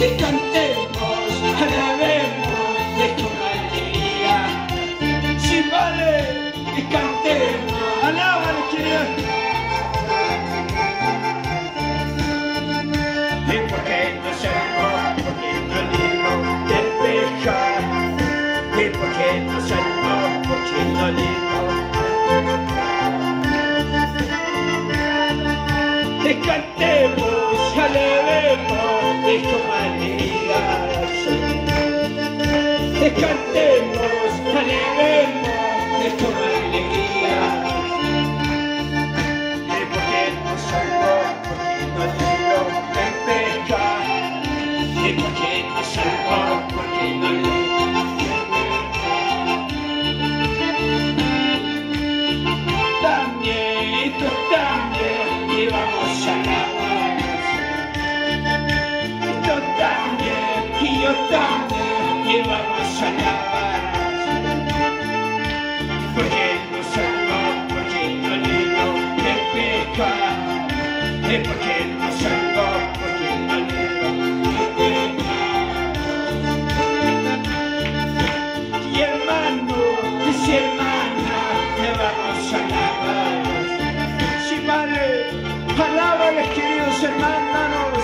que cantemos, alabemos de tu alegría. Sí, Padre, que cantemos, alábale, querido. ¿Y por qué no salvo? ¿Por qué no libro del pecado? ¿Y por qué no salvo? ¿Por qué no libro? Que cantemos, alabemos de tu manera. Que cantemos, alabemos de tu alegría. ¿Y por qué no salvo? ¿Por qué no libro del pecado? ¿Y por qué no salvo? ¿Por qué no libro? También, tú también, y vamos a alabar. Tú también, y yo también, y vamos a alabar. Porque no salvo, porque no libro del pecado. Y porque no salvo, porque no libro del pecado. Y hermano, y si hermana, le vamos a alabar. Sí, Padre, alábales, queridos hermanos.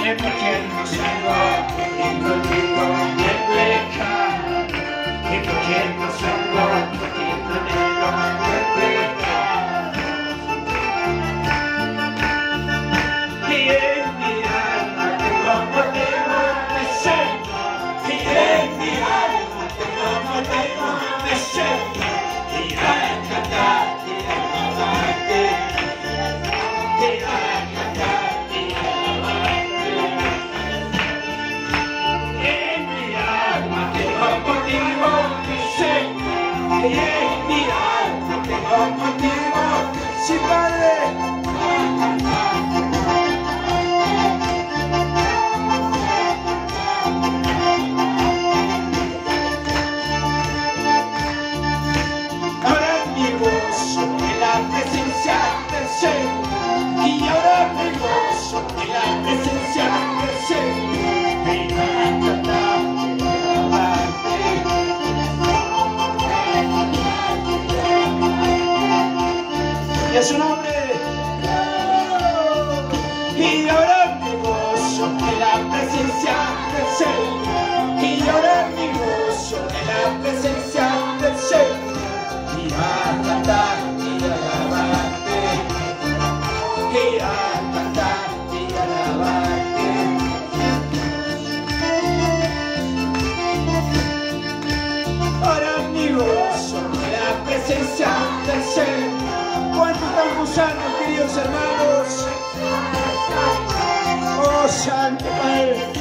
Es porque no salvo, porque no libro del pecado. Y porque no salvo, porque no libro del pecado. Y en mi alma tengo motivo de ser. Y en mi alma tengo motivo de ser. Y a cantar y a alabarte. Y a cantar y a alabarte. En mi alma tengo motivo de ser. Y en mi alma tengo motivo. Sí, Padre. Ahora mi gozo en la presencia del Señor. Y ahora mi gozo en la presencia del Señor. Y a cantar y a alabarte. Y a su nombre. Y ahora mi gozo en la presencia del Señor. Y ahora mi gozo en la presencia del Señor. Y a cantar y a alabarte. Y a cantar y a alabarte. Ahora mi gozo en la presencia del Señor. ¿Cuántos están gozando, queridos hermanos? Oh, Santo Padre.